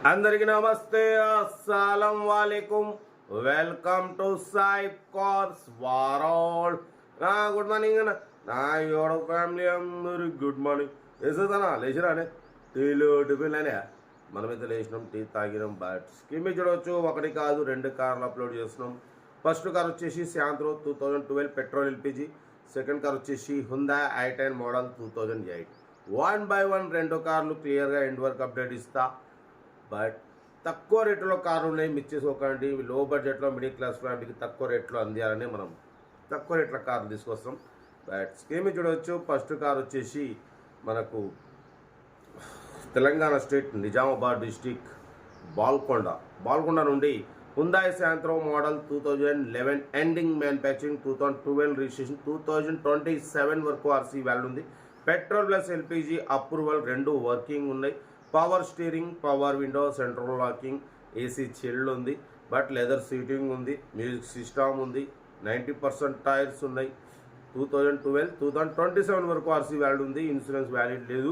అందరికీ నమస్తే, అస్సలం వాలేకుమ్. Welcome to Sai cars world. Good morning అన్న, నా యోడ ఫ్యామిలీ అందరు గుడ్ మార్నింగ్. వేసేదానా లేచిరానే టీలు టిఫిన్ అనే మనమైతే లేచినాం, టీ తాగినాం. బట్ స్కీమ్ చూడవచ్చు, ఒకటి కాదు రెండు కార్లు అప్లోడ్ చేస్తున్నాం. ఫస్ట్ కార్ వచ్చేసి Santro 2012 petrol LPG. Second car వచ్చేసి హుందా i10 మోడల్ 2008. 1 by 1 రెండు కార్లు క్లియర్గా ఎండ్ వరకు అప్డేట్ ఇస్తా. బట్ తక్కువ రేట్లో కార్లు ఉన్నాయి, మిస్ చేసుకోకండి. లో బడ్జెట్లో మిడిల్ క్లాస్ ఫ్యామిలీకి తక్కువ రేట్లో అందియాలని మనం తక్కువ రేట్ల కార్లు తీసుకొస్తాం. బట్ స్కీమ్ చూడవచ్చు. ఫస్ట్ కార్ వచ్చేసి మనకు తెలంగాణ స్టేట్ నిజామాబాద్ డిస్టిక్ బాల్కొండ నుండి హుందాయ్ Santro model 2011 ending manufacturing, 2012 registration, 2027 వరకు ఆర్సీ వాల్యూ ఉంది. పెట్రోల్ ప్లస్ ఎల్పిజి అప్రూవల్ రెండు వర్కింగ్ ఉన్నాయి. Power steering, power window, central locking, AC chilled ఉంది. బట్ లెదర్ సీటింగ్ ఉంది, మ్యూజిక్ సిస్టమ్ ఉంది. 90% టైర్స్ ఉన్నాయి. 2012 2027 వరకు ఆర్సీ వ్యాలిడ్ ఉంది. ఇన్సూరెన్స్ వ్యాలిడ్ లేదు.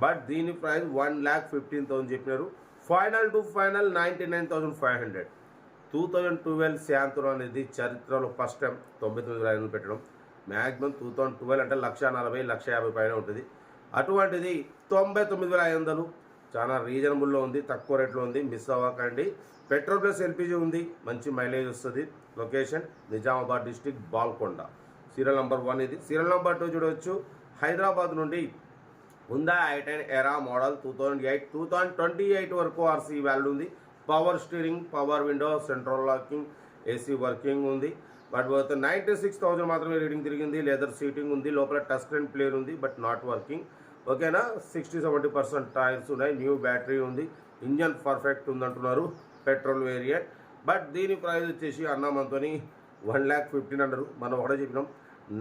బట్ దీని ప్రైస్ 1,15,000 చెప్పినారు. Final to final 99,500. 2012 శాంత్రో అనేది చరిత్రలో ఫస్ట్ టైం 99,500 పెట్టడం. మ్యాక్సిమం 2012 అంటే 1,40,000 1,50,000 పైన ఉంటుంది. అటువంటిది 99,500 చాలా రీజనబుల్లో ఉంది, తక్కువ రేట్లో ఉంది. మిస్ అవ్వకండి. పెట్రోల్ ప్లస్ ఎల్పిజి ఉంది, మంచి మైలేజ్ వస్తుంది. Location Nizamabad district Balkonda. Serial number 1 ఇది. సీరియల్ నెంబర్ 2 చూడవచ్చు. హైదరాబాద్ నుండి హుందా i10 ఎరా మోడల్ 2008 2028 వరకు ఆర్సీ వాల్యూ ఉంది. Power steering, power window, central locking, AC working ఉంది. బట్ 96,000 మాత్రమే రీడింగ్ తిరిగింది. లెదర్ సీటింగ్ ఉంది. లోపల టచ్ స్క్రీన్ ప్లేయర్ ఉంది, బట్ నాట్ వర్కింగ్. ఓకేనా. 60-70% టైర్స్ ఉన్నాయి. న్యూ బ్యాటరీ ఉంది. ఇంజన్ పర్ఫెక్ట్ ఉందంటున్నారు. Petrol variant. బట్ దీని ప్రైస్ వచ్చేసి అన్న మనతోని 1,15,000 మనం ఒకటే చెప్పినాం.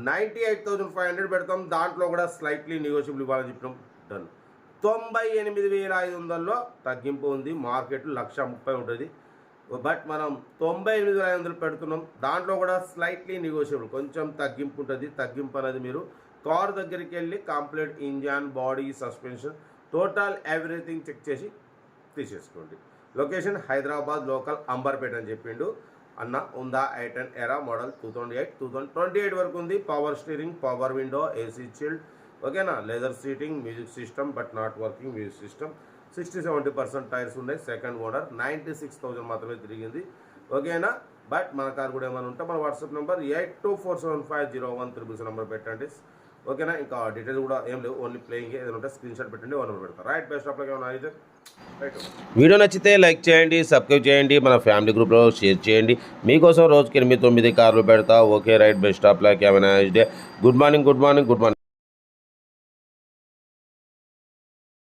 98,500 పెడతాం. దాంట్లో కూడా స్లైట్లీ నెగోషియబుల్ ఇవ్వాలని చెప్పినాం. డన్. 98,500లో తగ్గింపు ఉంది. మార్కెట్ 1,30,000 ఉంటుంది. బట్ మనం 98,500 పెడుతున్నాం. దాంట్లో కూడా స్లైట్లీ నెగోషియబుల్, కొంచెం తగ్గింపు ఉంటుంది. తగ్గింపు అనేది మీరు కార్ దగ్గరికి వెళ్ళి complete engine, body, suspension, total everything check చేసి తీసేసుకోండి. లొకేషన్ హైదరాబాద్ లోకల్ అంబర్పేట అని చెప్పిండు అన్న. హుందా i10 ఎరా మోడల్ 2008 2028 వరకు ఉంది. Power steering, power window, AC chilled. ఓకేనా. Leather seating, music system, but not working music system. 60-70% tyres ఉన్నాయి. Second owner. 96,000 మాత్రమే తిరిగింది. ఓకేనా. బట్ మన కార్ కూడా ఏమైనా ఉంటే మన వాట్సాప్ నెంబర్ 82475013 నెంబర్ పెట్టండి. ఓకేనా. ఇంకా డీటెయిల్స్ కూడా ఏం లేవు, ఓన్లీ ప్లేయింగ్. ఏదైనా ఉంటే స్క్రీన్ షాట్ పెట్టండి, ఓనర్ పెడతారు. రైట్. Best of luck. ఏమైనా అయితే రైట్. వీడియో నచ్చితే లైక్ చేయండి, సబ్స్క్రైబ్ చేయండి, మన ఫ్యామిలీ గ్రూప్లో షేర్ చేయండి. మీకోసం రోజుకి 8-9 కార్లు పెడతా. Okay right. Best of luck. ఏమైనా డే. Good morning.